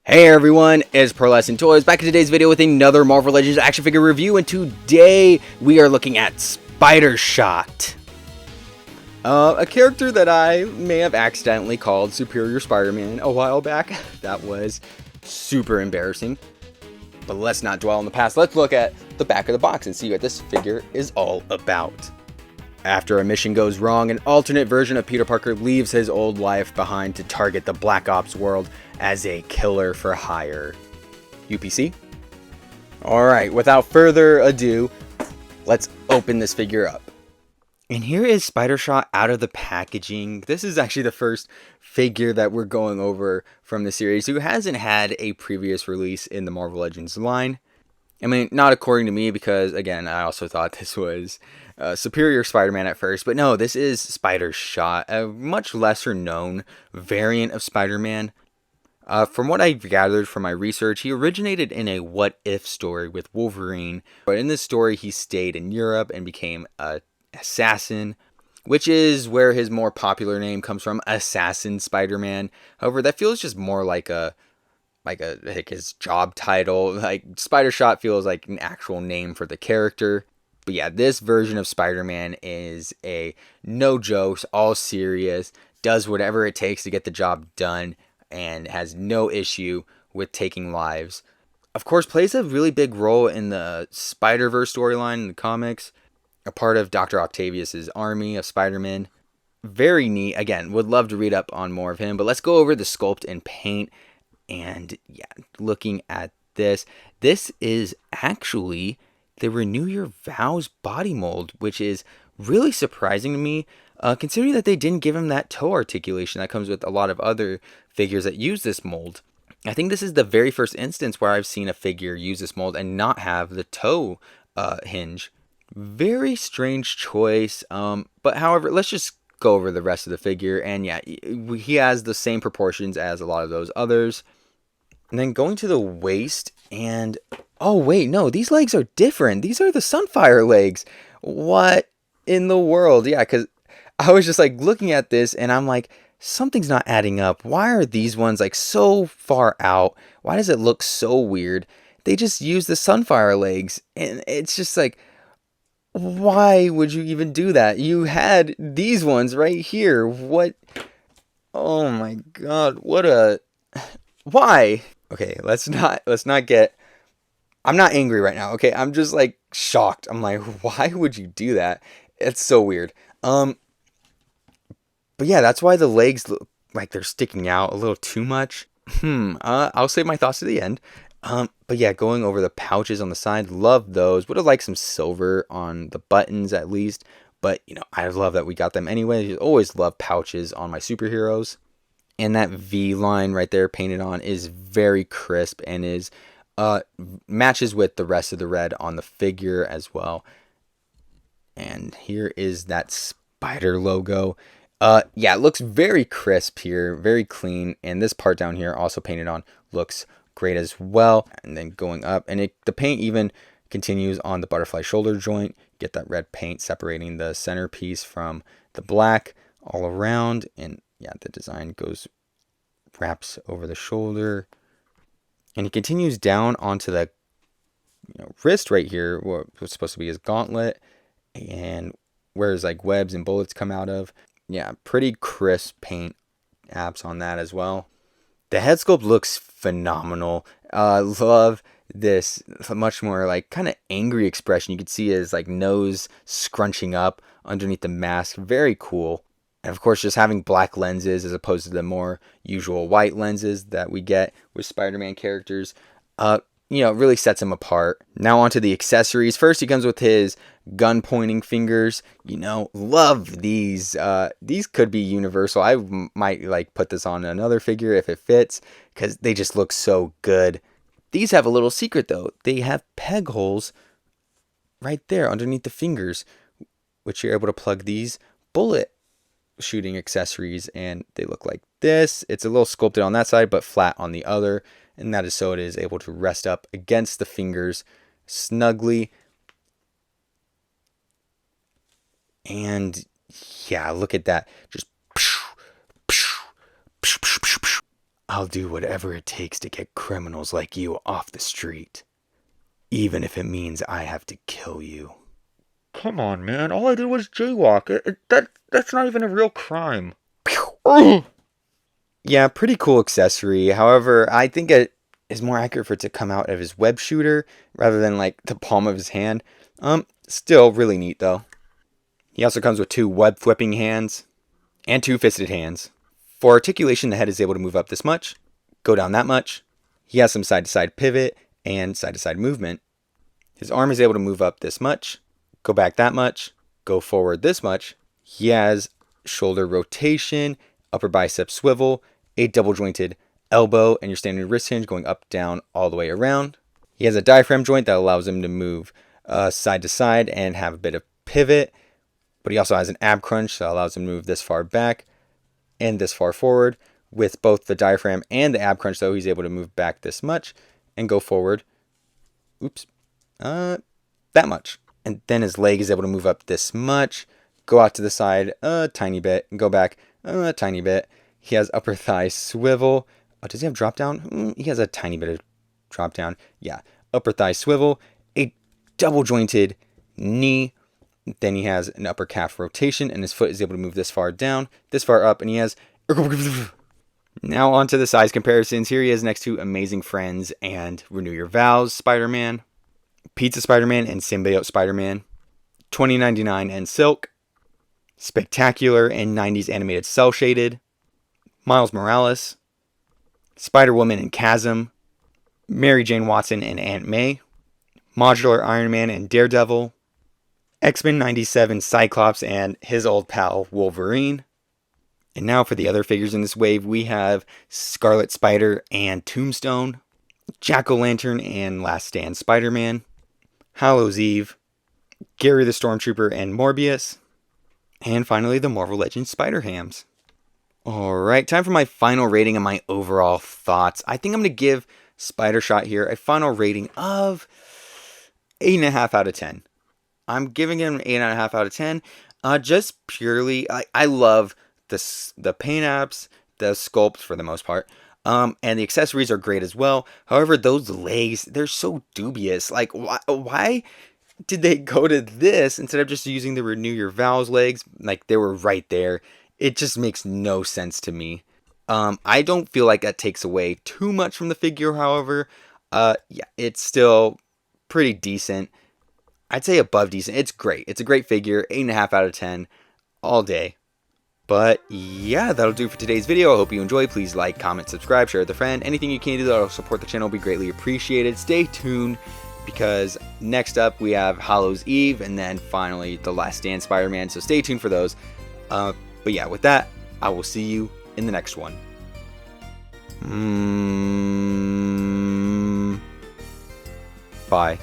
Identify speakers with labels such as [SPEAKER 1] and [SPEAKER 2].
[SPEAKER 1] Hey everyone, it's Pearlescent Toys back in today's video with another Marvel Legends action figure review, and today we are looking at Spider-Shot. A character that I may have accidentally called Superior Spider-Man a while back. That was super embarrassing. But let's not dwell on the past. Let's look at the back of the box and see what this figure is all about. After a mission goes wrong, an alternate version of Peter Parker leaves his old life behind to target the Black Ops world as a killer for hire. UPC? Alright, without further ado, let's open this figure up. And here is Spider-Shot out of the packaging. This is actually the first figure that we're going over from the series who hasn't had a previous release in the Marvel Legends line. I mean, not according to me, because, again, I also thought this was Superior Spider-Man at first. But no, this is Spider-Shot, a much lesser known variant of Spider-Man. From what I've gathered from my research, he originated in a what-if story with Wolverine. But in this story, he stayed in Europe and became an assassin, which is where his more popular name comes from, Assassin Spider-Man. However, that feels just more like his job title. Like Spider-Shot feels like an actual name for the character. But yeah, this version of Spider-Man is a no jokes, all serious, does whatever it takes to get the job done, and has no issue with taking lives. Of course, plays a really big role in the Spider-Verse storyline in the comics, a part of Dr. Octavius's army of Spider-Man. Very neat. Again, would love to read up on more of him, but let's go over the sculpt and paint. And yeah, looking at this is actually the Renew Your Vows body mold, which is really surprising to me, considering that they didn't give him that toe articulation that comes with a lot of other figures that use this mold. I think this is the very first instance where I've seen a figure use this mold and not have the toe hinge. Very strange choice, but however, let's just go over the rest of the figure. And yeah, he has the same proportions as a lot of those others. And then going to the waist, and oh wait, no, these legs are different. These are the Sunfire legs. What in the world? Yeah, because I was just like looking at this and I'm like, something's not adding up. Why are these ones like so far out? Why does it look so weird? They just use the Sunfire legs, and it's just like, why would you even do that? You had these ones right here. What? Oh my god, what a... Why? Okay, let's not get... I'm not angry right now, okay? I'm just like shocked. I'm like, why would you do that? It's so weird. But yeah, that's why the legs look like they're sticking out a little too much. I'll save my thoughts to the end. But yeah, going over the pouches on the side, love those. Would have liked some silver on the buttons at least. But, you know, I love that we got them anyway. I always love pouches on my superheroes. And that V line right there painted on is very crisp and is matches with the rest of the red on the figure as well. And here is that spider logo. Yeah, it looks very crisp here, very clean. And this part down here also painted on looks great as well. And then going up, and the paint even continues on the butterfly shoulder joint. Get that red paint separating the centerpiece from the black all around. And yeah, the design wraps over the shoulder, and he continues down onto the wrist right here, what was supposed to be his gauntlet, and where his like webs and bullets come out of. Yeah, pretty crisp paint apps on that as well. The head sculpt looks phenomenal. Love this much more like kind of angry expression. You can see his like nose scrunching up underneath the mask. Very cool. And of course, just having black lenses as opposed to the more usual white lenses that we get with Spider-Man characters, really sets him apart. Now onto the accessories. First, he comes with his gun pointing fingers. Love these. These could be universal. I might like put this on another figure if it fits, because they just look so good. These have a little secret though. They have peg holes right there underneath the fingers, which you're able to plug these bullet shooting accessories, and they look like this. It's a little sculpted on that side but flat on the other, and that is so it is able to rest up against the fingers snugly. And yeah, look at that, just I'll do whatever it takes to get criminals like you off the street. Even if it means I have to kill you.
[SPEAKER 2] Come on, man. All I did was jaywalk. That's not even a real crime.
[SPEAKER 1] Yeah, pretty cool accessory. However, I think it is more accurate for it to come out of his web shooter rather than like the palm of his hand. Still really neat though. He also comes with 2 web flipping hands and 2 fisted hands. For articulation, the head is able to move up this much, go down that much. He has some side to side pivot and side to side movement. His arm is able to move up this much, go back that much, go forward this much. He has shoulder rotation, upper bicep swivel, a double jointed elbow, and your standard wrist hinge going up, down, all the way around. He has a diaphragm joint that allows him to move side to side and have a bit of pivot, but he also has an ab crunch that allows him to move this far back and this far forward. With both the diaphragm and the ab crunch though, he's able to move back this much and go forward, that much. And then his leg is able to move up this much, go out to the side a tiny bit, and go back a tiny bit. He has upper thigh swivel. Oh, does he have drop down? He has a tiny bit of drop down. Yeah, upper thigh swivel, a double jointed knee. Then he has an upper calf rotation, and his foot is able to move this far down, this far up, and he has... Now on to the size comparisons. Here he is next to Amazing Friends and Renew Your Vows Spider-Man, Pizza Spider-Man and Symbiote Spider-Man, 2099 and Silk, Spectacular and 90s animated cell shaded, Miles Morales, Spider-Woman and Chasm, Mary Jane Watson and Aunt May, Modular Iron Man and Daredevil, X-Men 97 Cyclops and his old pal Wolverine. And now for the other figures in this wave, we have Scarlet Spider and Tombstone, Jack-O-Lantern and Last Stand Spider-Man, Hallows Eve, Gary the Stormtrooper and Morbius, and finally the Marvel Legends Spider-Hams. Alright, time for my final rating and my overall thoughts. I think I'm going to give Spider-Shot here a final rating of 8.5 out of 10. I'm giving him an 8.5 out of 10. Just purely, I love the paint apps, the sculpts for the most part. And the accessories are great as well. However, those legs, they're so dubious. Like, why did they go to this instead of just using the Renew Your Vows legs? Like, they were right there. It just makes no sense to me. I don't feel like that takes away too much from the figure, however. Yeah, it's still pretty decent. I'd say above decent. It's great. It's a great figure. 8.5 out of 10 all day. But yeah, that'll do for today's video. I hope you enjoyed. Please like, comment, subscribe, share with a friend. Anything you can do that'll support the channel will be greatly appreciated. Stay tuned because next up we have Hallows Eve and then finally the Last Stand Spider-Man. So stay tuned for those. But yeah, with that, I will see you in the next one. Bye.